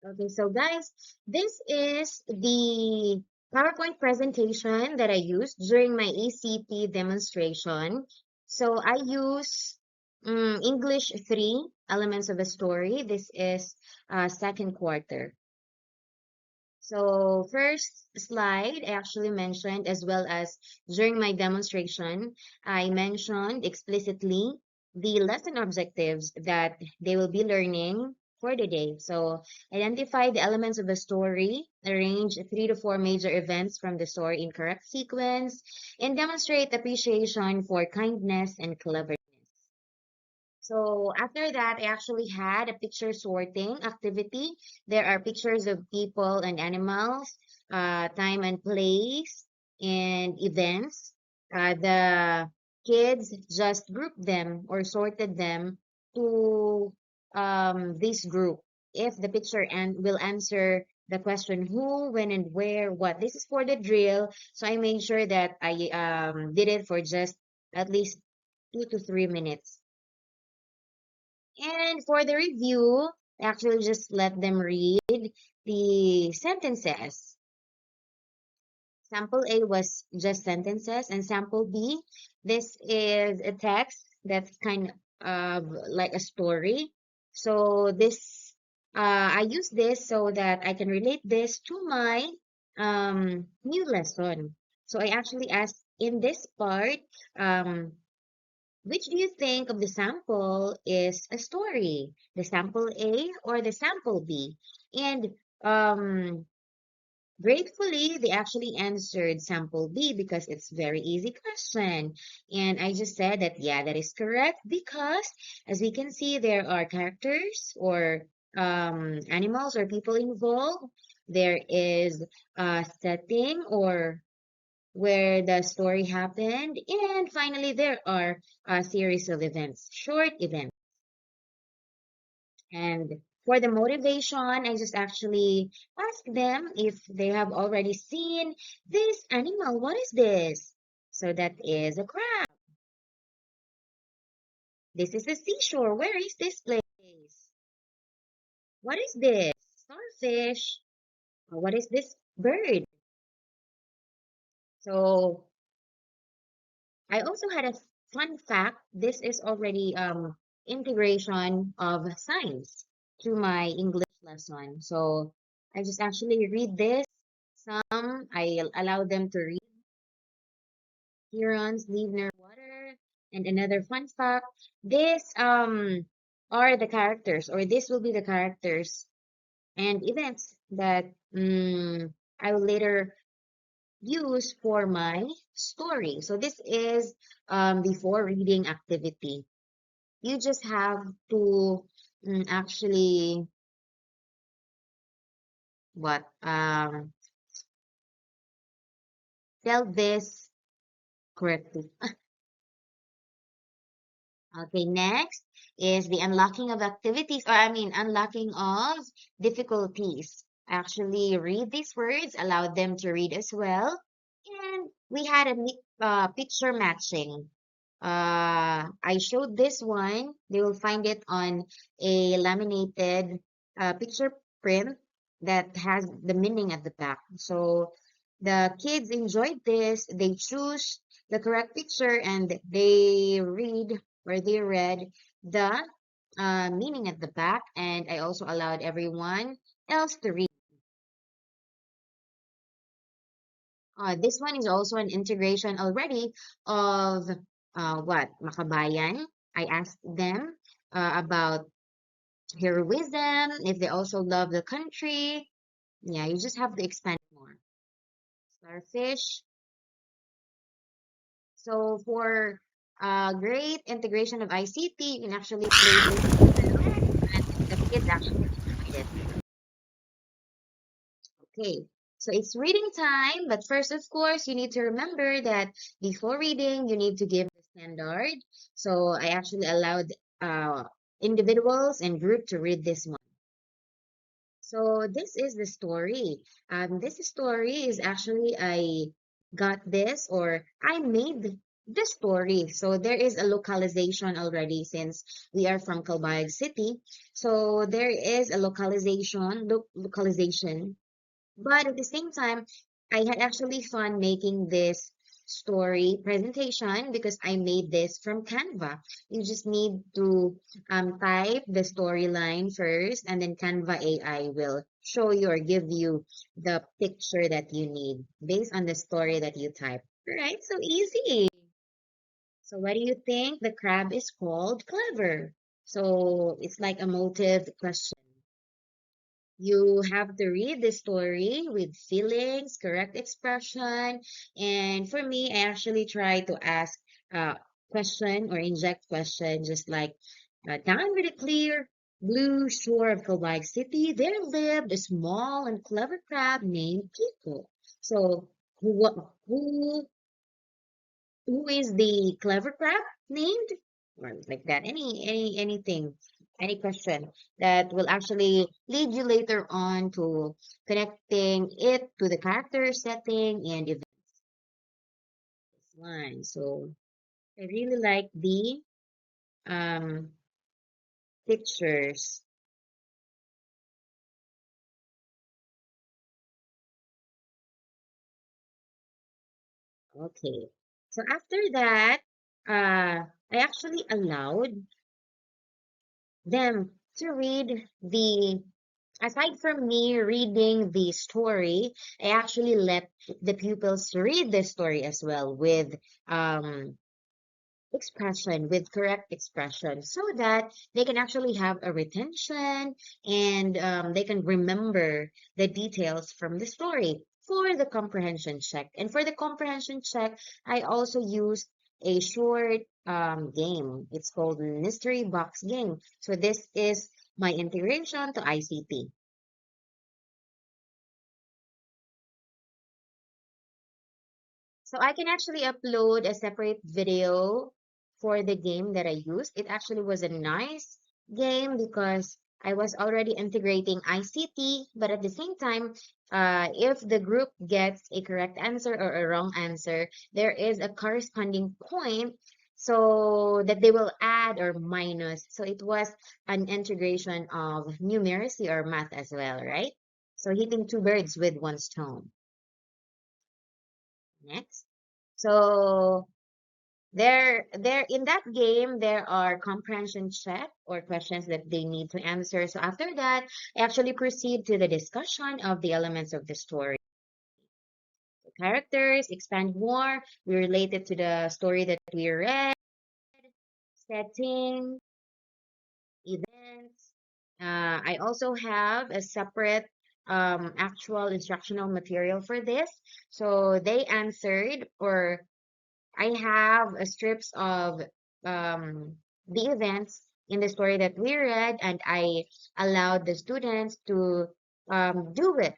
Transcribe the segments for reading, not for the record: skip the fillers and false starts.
Okay, so guys, this is the PowerPoint presentation that I used during my ECT demonstration. So I use English 3 elements of a story. This is second quarter. So first slide, I actually mentioned, as well as during my demonstration, I mentioned explicitly the lesson objectives that they will be learning for the day. So identify the elements of a story, arrange 3 to 4 major events from the story in correct sequence, and demonstrate appreciation for kindness and cleverness. So after that, I actually had a picture sorting activity. There are pictures of people and animals, time and place, and events. The kids just grouped them or sorted them to this group. If the picture will answer the question who, when, and where, what. This is for the drill. So I made sure that I did it for just at least 2 to 3 minutes. And for the review, I actually just let them read the sentences. Sample A was just sentences, and sample B, this is a text that's kind of like a story. So this, I use this so that I can relate this to my new lesson. So I actually asked in this part, um, which do you think of the sample is a story? The sample A or the sample B? And um, gratefully, they actually answered sample B because it's very easy question. And I just said that, yeah, that is correct because as we can see, there are characters or animals or people involved. There is a setting or where the story happened. And finally, there are a series of events, short events. And for the motivation, I just actually ask them if they have already seen this animal. What is this? So that is a crab. This is a seashore. Where is this place? What is this? Starfish. What is this bird? So I also had a fun fact. This is already integration of science to my English lesson. So I just actually read this. Some I allow them to read. Herons live near water. And another fun fact, this are the characters, or this will be the characters and events that I will later use for my story. So this is before reading activity. You just have to actually what tell this correctly. Okay, next is the unlocking of activities, or I mean, unlocking of difficulties. Actually, read these words, allow them to read as well. And we had a neat picture matching. I showed this one. They will find it on a laminated picture print that has the meaning at the back. So the kids enjoyed this. They choose the correct picture and they read where they read the meaning at the back, and I also allowed everyone else to read. This one is also an integration already of what? Makabayan. I asked them about heroism, if they also love the country. Yeah, you just have to expand more. Starfish. So for great integration of ICT, you can actually play this and the kids actually enjoyed it. Okay, so it's reading time, but first, of course, you need to remember that before reading, you need to give the standard. So I actually allowed individuals and group to read this one. So this is the story. This story is actually I got this or I made the story. So there is a localization already since we are from Calbayog City. So there is a localization. But at the same time, I had actually fun making this story presentation because I made this from Canva. You just need to type the storyline first, and then Canva AI will show you or give you the picture that you need based on the story that you type. Right? So easy. So why do you think the crab is called clever? So it's like a motive question. You have to read the story with feelings, correct expression, and for me, I actually try to ask question or inject question just like down with a clear blue shore of Cavite City, there lived a small and clever crab named Kiko. So who is the clever crab named? Or like that. Anything, any question that will actually lead you later on to connecting it to the character setting and events line. So I really like the um pictures. Okay. So after that, I actually allowed them to read the aside from me reading the story, I actually let the pupils read the story as well with um, expression, with correct expression, so that they can actually have a retention and they can remember the details from the story for the comprehension check. And for the comprehension check, I also used a short game. It's called Mystery Box Game. So this is my integration to ICT. So I can actually upload a separate video for the game that I used. It actually was a nice game because I was already integrating ICT, but at the same time, if the group gets a correct answer or a wrong answer, there is a corresponding point so that they will add or minus. So it was an integration of numeracy or math as well, right? So hitting two birds with one stone. Next. So there in that game there are comprehension check or questions that they need to answer. So after that, I actually proceed to the discussion of the elements of the story. The characters expand more. We relate it to the story that we read, setting, events. I also have a separate actual instructional material for this. So they answered or I have strips of the events in the story that we read, and I allowed the students to do it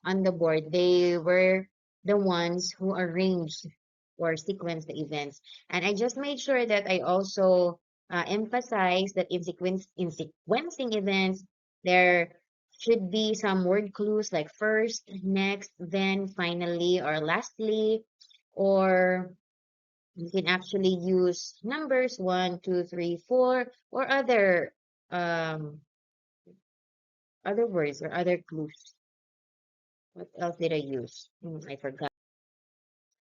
on the board. They were the ones who arranged or sequenced the events. And I just made sure that I also emphasize that in sequencing events, there should be some word clues like first, next, then, finally, or lastly, or you can actually use numbers one, two, three, four, or other words or other clues. What else did I use? I forgot.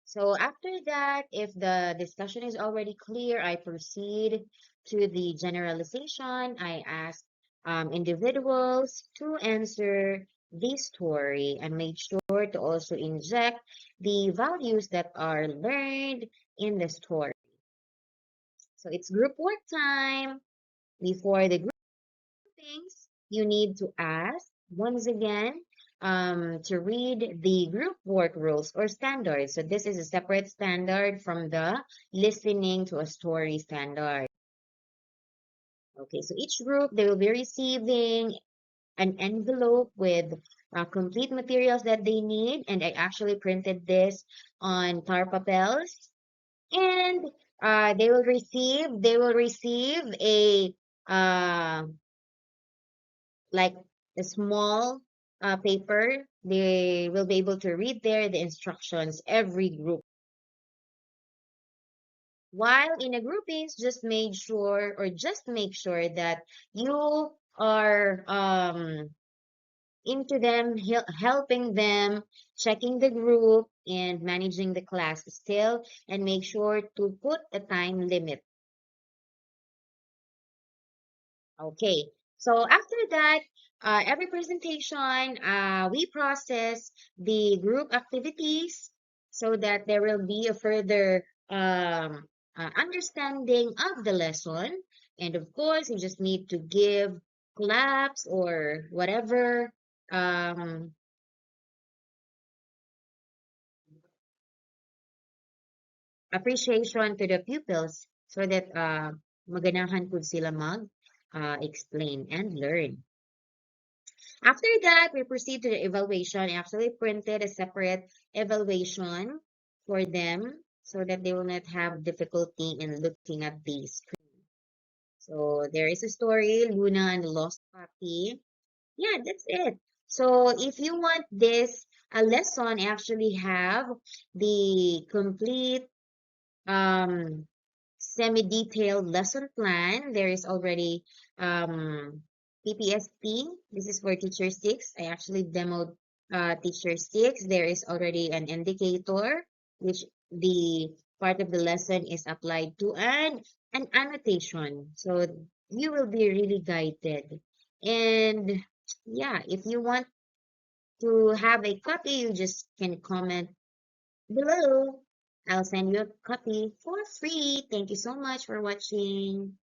So after that, if the discussion is already clear, I proceed to the generalization. I ask individuals to answer the story and make sure to also inject the values that are learned in the story. So it's group work time. Before the groupings, you need to ask once again to read the group work rules or standards. So this is a separate standard from the listening to a story standard. Okay, so each group, they will be receiving an envelope with complete materials that they need. And I actually printed this on tar papels. And they will receive a uh, like a small paper. They will be able to read there the instructions every group. While in a groupings, just make sure that you are into them, helping them, checking the group, and managing the class still, and make sure to put a time limit. Okay, so after that, every presentation, we process the group activities so that there will be a further understanding of the lesson. And of course, you just need to give claps or whatever um, appreciation to the pupils so that maganahan po sila mag explain and learn. After that, we proceed to the evaluation. I actually printed a separate evaluation for them so that they will not have difficulty in looking at the screen. So there is a story, Luna and the Lost Puppy. Yeah, that's it. So if you want this a lesson, I actually have the complete semi-detailed lesson plan. There is already PPSP. This is for teacher 6. I actually demoed teacher 6. There is already an indicator, which the part of the lesson is applied to, and an annotation. So you will be really guided. And yeah, if you want to have a copy, you just can comment below. I'll send you a copy for free. Thank you so much for watching.